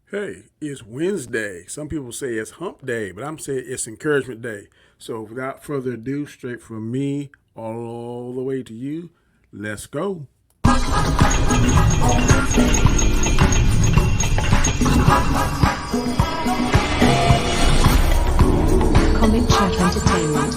Hey, it's Wednesday. Some people say it's hump day, but I'm saying it's encouragement day. So without further ado, straight from me all the way to you, let's go. Comic Check Entertainment.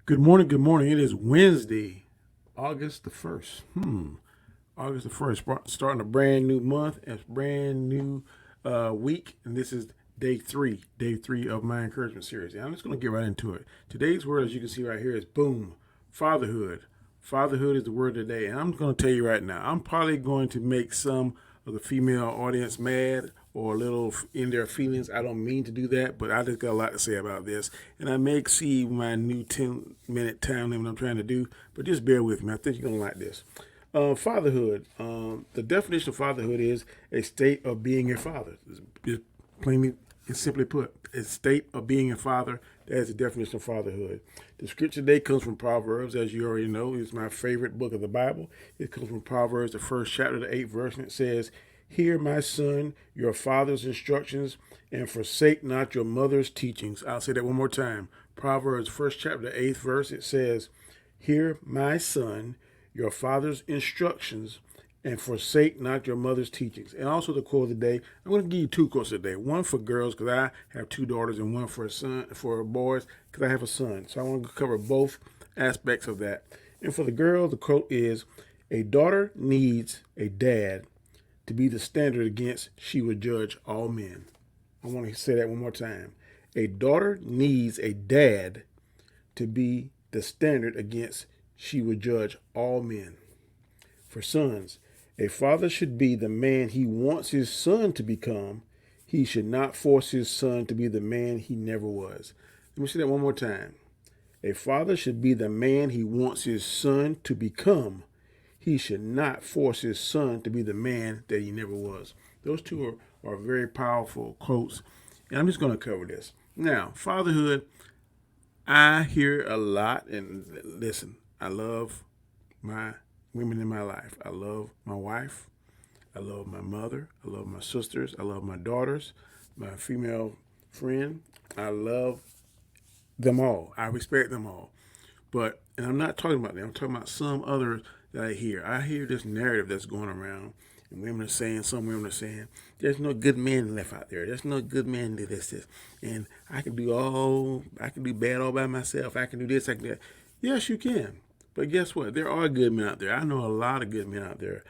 Good morning, good morning. It is Wednesday, August the 1st. August the 1st, starting a brand new month, a brand new week, and this is day three of my encouragement series. And I'm just going to get right into it. Today's word, as you can see right here, is boom, fatherhood. Fatherhood is the word of the day. And I'm going to tell you right now, I'm probably going to make some of the female audience mad or a little in their feelings. I don't mean to do that, but I just got a lot to say about this. And I may exceed my new 10-minute time limit I'm trying to do, but just bear with me. I think you're going to like this. Fatherhood. The definition of fatherhood is a state of being a father. Just plainly and simply put, a state of being a father. That is the definition of fatherhood. The scripture today comes from Proverbs, as you already know. It's my favorite book of the Bible. It comes from Proverbs, the first chapter, the 8th verse, and it says, "Hear, my son, your father's instructions, and forsake not your mother's teachings." I'll say that one more time. Proverbs, first chapter, the 8th verse, it says, "Hear, my son, your father's instructions, and forsake not your mother's teachings." And also the quote of the day. I'm going to give you two quotes today. One for girls because I have two daughters, and one for boys because I have a son. So I want to cover both aspects of that. And for the girl, the quote is, "A daughter needs a dad to be the standard against she would judge all men." I want to say that one more time. A daughter needs a dad to be the standard against she would judge all men. For sons, a father should be the man he wants his son to become. He should not force his son to be the man he never was. Let me say that one more time. A father should be the man he wants his son to become. He should not force his son to be the man that he never was. Those two are very powerful quotes, and I'm just going to cover this. Now, fatherhood, I hear a lot, and listen, I love my women in my life. I love my wife. I love my mother. I love my sisters. I love my daughters, my female friend. I love them all. I respect them all. But, and I'm not talking about them, I'm talking about some others that I hear. I hear this narrative that's going around, and women are saying, some women are saying, there's no good man left out there. There's no good man to do this. And I can do bad all by myself. I can do this, I can do that. Yes, you can. But guess what? There are good men out there. I know a lot of good men out there.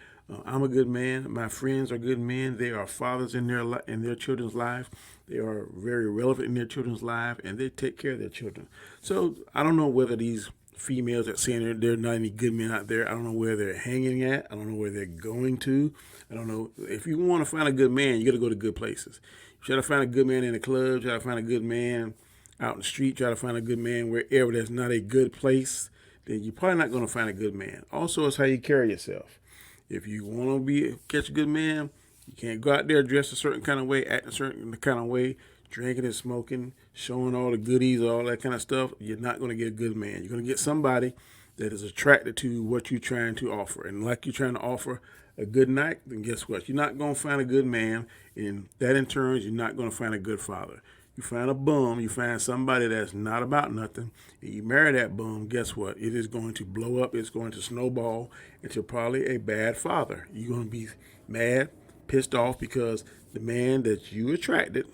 I'm a good man. My friends are good men. They are fathers in their children's life. They are very relevant in their children's life, and they take care of their children. So I don't know whether these females that saying there are not any good men out there. I don't know where they're hanging at. I don't know where they're going to. I don't know. If you want to find a good man, you got to go to good places. You try to find a good man in the club. Try to find a good man out in the street. Try to find a good man wherever there's not a good place. Then you're probably not going to find a good man. Also, it's how you carry yourself. If you want to catch a good man, you can't go out there dressed a certain kind of way, act a certain kind of way, drinking and smoking, showing all the goodies, all that kind of stuff. You're not going to get a good man. You're going to get somebody that is attracted to what you're trying to offer. And like you're trying to offer a good night, then guess what? You're not going to find a good man. And that in turn, you're not going to find a good father. You find a bum, you find somebody that's not about nothing, and you marry that bum, guess what? It is going to blow up, it's going to snowball into probably a bad father. You're going to be mad, pissed off because the man that you attracted,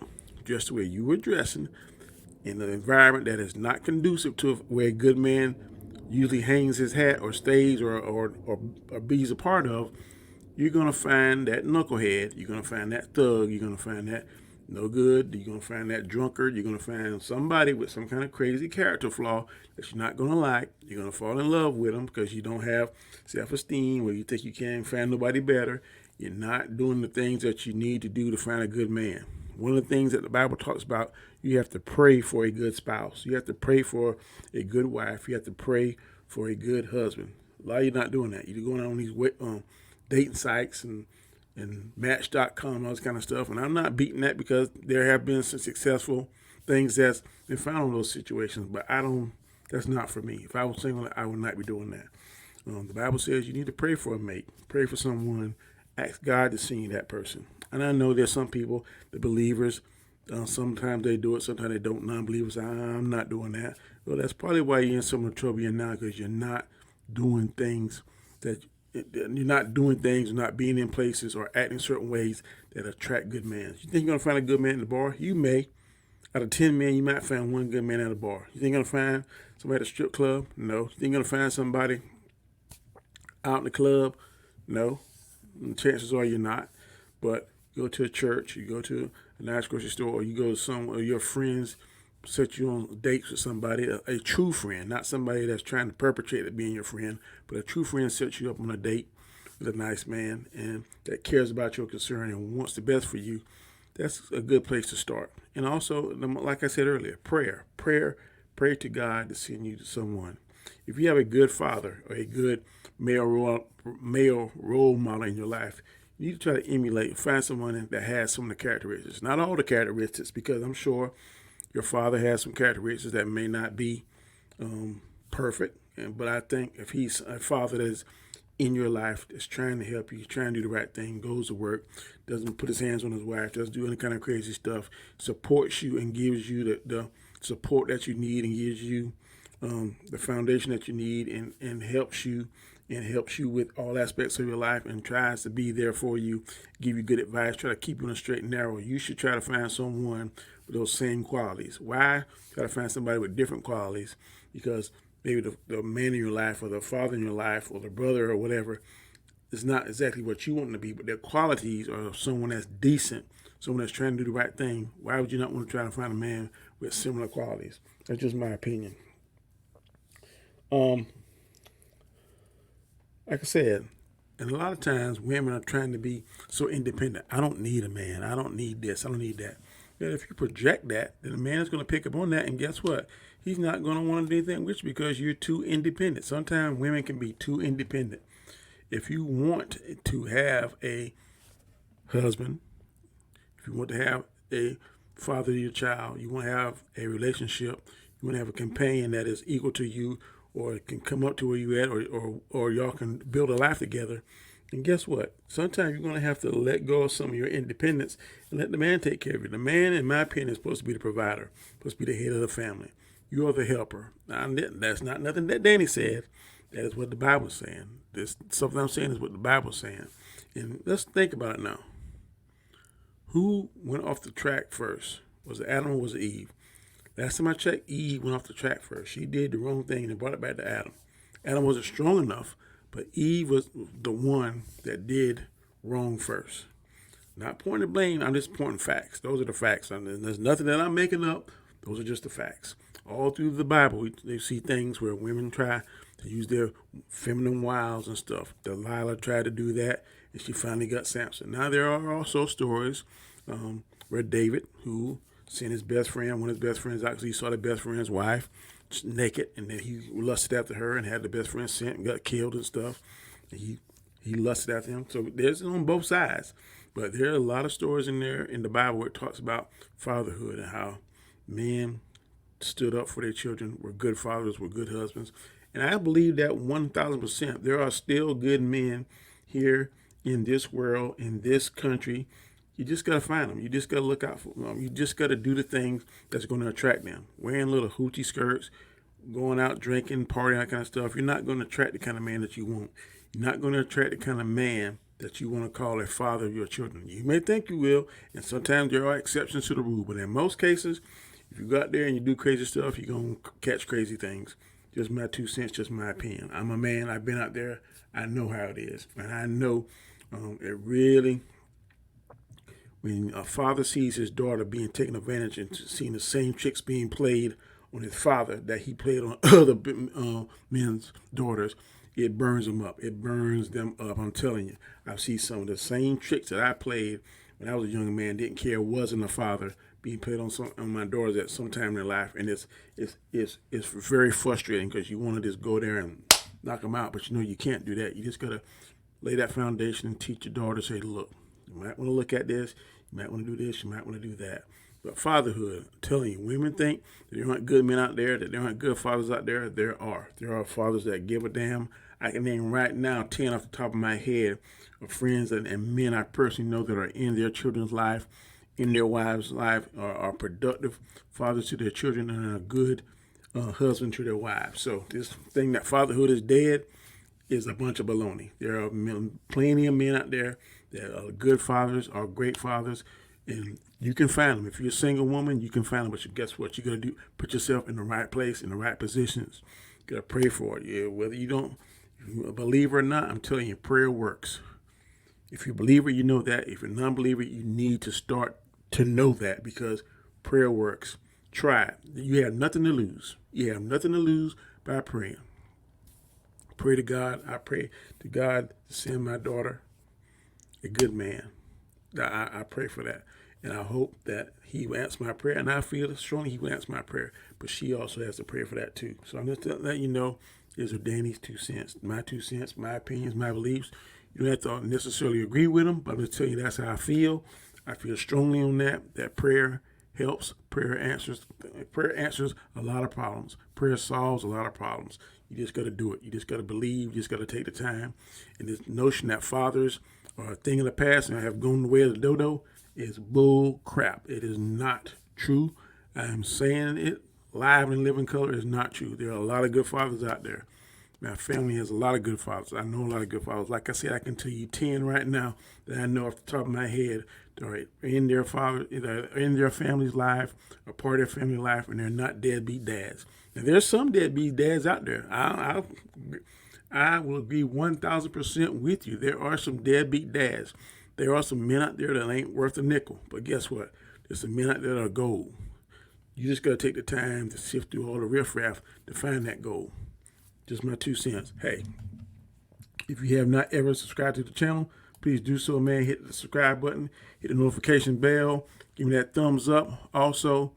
just the way you were dressing, in an environment that is not conducive to where a good man usually hangs his hat or stays or be's a part of, you're going to find that knucklehead, you're going to find that thug, you're going to find that no good. You're going to find that drunkard. You're going to find somebody with some kind of crazy character flaw that you're not going to like. You're going to fall in love with them because you don't have self-esteem or you think you can't find nobody better. You're not doing the things that you need to do to find a good man. One of the things that the Bible talks about, you have to pray for a good spouse. You have to pray for a good wife. You have to pray for a good husband. A lot of you not doing that. You're going on these dating sites and Match.com and all this kind of stuff. And I'm not beating that because there have been some successful things that's been found in those situations. But that's not for me. If I was single, I would not be doing that. The Bible says you need to pray for a mate, pray for someone Ask God to send you that person. And I know there's some people, the believers, sometimes they do it, sometimes they don't. Non-believers, I'm not doing that. Well, that's probably why you're in some of the trouble you're now, because you're not doing things that you're not doing things, not being in places or acting certain ways that attract good men. You think you're gonna find a good man at the bar? You may. Out of 10 men, you might find one good man at a bar. You think you're gonna find somebody at a strip club? No. You think you're gonna find somebody out in the club? No. And chances are you're not. But you go to a church, you go to a nice grocery store, or you go to some of your friends set you on dates with somebody, a true friend, not somebody that's trying to perpetrate it being your friend, but a true friend sets you up on a date with a nice man and that cares about your concern and wants the best for you. That's a good place to start. And also, like I said earlier, pray to God to send you to someone. If you have a good father or a good male role model in your life, you need to try to emulate, find someone that has some of the characteristics. Not all the characteristics, because I'm sure your father has some characteristics that may not be perfect. But I think if he's a father that is in your life, that's trying to help you, trying to do the right thing, goes to work, doesn't put his hands on his wife, doesn't do any kind of crazy stuff, supports you and gives you the support that you need and gives you the foundation that you need and helps you with all aspects of your life and tries to be there for you, give you good advice, try to keep you on a straight and narrow. You should try to find someone with those same qualities. Why? Try to find somebody with different qualities, because maybe the man in your life or the father in your life or the brother or whatever is not exactly what you want to be, but their qualities are someone that's decent, someone that's trying to do the right thing. Why would you not want to try to find a man with similar qualities? That's just my opinion. Like I said, and a lot of times women are trying to be so independent. I don't need a man. I don't need this. I don't need that. But if you project that, then the man is going to pick up on that. And guess what? He's not going to want to do anything with you because you're too independent. Sometimes women can be too independent. If you want to have a husband, if you want to have a father to your child, you want to have a relationship, you want to have a companion that is equal to you or can come up to where you at, or y'all can build a life together. And guess what? Sometimes you're going to have to let go of some of your independence and let the man take care of you. The man, in my opinion, is supposed to be the provider, supposed to be the head of the family. You are the helper. Now, that's not nothing that Danny said. That is what the Bible's saying. This something I'm saying is what the Bible's saying. And let's think about it now. Who went off the track first? Was it Adam or was it Eve? Last time I checked, Eve went off the track first. She did the wrong thing and brought it back to Adam. Adam wasn't strong enough, but Eve was the one that did wrong first. Not pointing the blame, I'm just pointing facts. Those are the facts. There's nothing that I'm making up. Those are just the facts. All through the Bible, they see things where women try to use their feminine wiles and stuff. Delilah tried to do that, and she finally got Samson. Now, there are also stories where David, who sent his best friend, one of his best friends out because he saw the best friend's wife naked, and then he lusted after her and had the best friend sent and got killed and stuff. And he lusted after him. So there's on both sides. But there are a lot of stories in there in the Bible where it talks about fatherhood and how men stood up for their children, were good fathers, were good husbands. And I believe that 1,000%. There are still good men here in this world, in this country. You just got to find them. You just got to look out for them. You just got to do the things that's going to attract them. Wearing little hoochie skirts, going out drinking, partying, that kind of stuff. You're not going to attract the kind of man that you want. You're not going to attract the kind of man that you want to call a father of your children. You may think you will, and sometimes there are exceptions to the rule. But in most cases, if you go out there and you do crazy stuff, you're going to catch crazy things. Just my 2 cents, just my opinion. I'm a man. I've been out there. I know how it is. And I know it really, when a father sees his daughter being taken advantage and seeing the same tricks being played on his father that he played on other men's daughters, it burns them up. It burns them up. I'm telling you. I've seen some of the same tricks that I played when I was a young man, didn't care, wasn't a father, being played on my daughters at some time in their life. And it's very frustrating because you want to just go there and knock them out, but you know you can't do that. You just got to lay that foundation and teach your daughter, say, look, you might want to look at this, you might want to do this, you might want to do that. But fatherhood, I'm telling you, women think that there aren't good men out there, that there aren't good fathers out there. There are. There are fathers that give a damn. I can name right now 10 off the top of my head of friends and men I personally know that are in their children's life, in their wives' life, are productive fathers to their children and are good husband to their wives. So this thing that fatherhood is dead is a bunch of baloney. There are plenty of men out there that are good fathers, are great fathers, and you can find them. If you're a single woman, you can find them. But guess what? You got to do put yourself in the right place, in the right positions. You got to pray for it. Yeah, whether you don't if you're a believer or not, I'm telling you, prayer works. If you're a believer, you know that. If you're a non-believer, you need to start to know that because prayer works. Try it. You have nothing to lose. You have nothing to lose by praying. Pray to God. I pray to God to send my daughter a good man. I pray for that. And I hope that he will answer my prayer. And I feel strongly he will answer my prayer. But she also has to pray for that too. So I'm just letting you know, these are Danny's 2 cents. My 2 cents, my opinions, my beliefs. You don't have to necessarily agree with them, but I'm just telling you that's how I feel. I feel strongly on that prayer helps. Prayer answers a lot of problems. Prayer solves a lot of problems. You just got to do it. You just got to believe. You just got to take the time. And this notion that fathers are a thing of the past and have gone the way of the dodo is bull crap. It is not true. I am saying it live and living color is not true. There are a lot of good fathers out there. My family has a lot of good fathers. I know a lot of good fathers. Like I said, I can tell you 10 right now that I know off the top of my head that are in their father, in their family's life, a part of their family life, and they're not deadbeat dads. Now, there's some deadbeat dads out there. I will agree 1,000% with you. There are some deadbeat dads. There are some men out there that ain't worth a nickel. But guess what? There's some men out there that are gold. You just got to take the time to sift through all the riffraff to find that gold. Just my 2 cents. Hey, if you have not ever subscribed to the channel, please do so, man. Hit the subscribe button. Hit the notification bell. Give me that thumbs up. Also,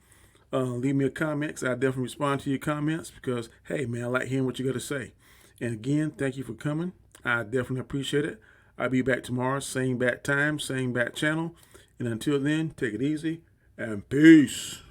leave me a comment because I definitely respond to your comments because, hey, man, I like hearing what you got to say. And again, thank you for coming. I definitely appreciate it. I'll be back tomorrow, same bat time, same bat channel. And until then, take it easy and peace.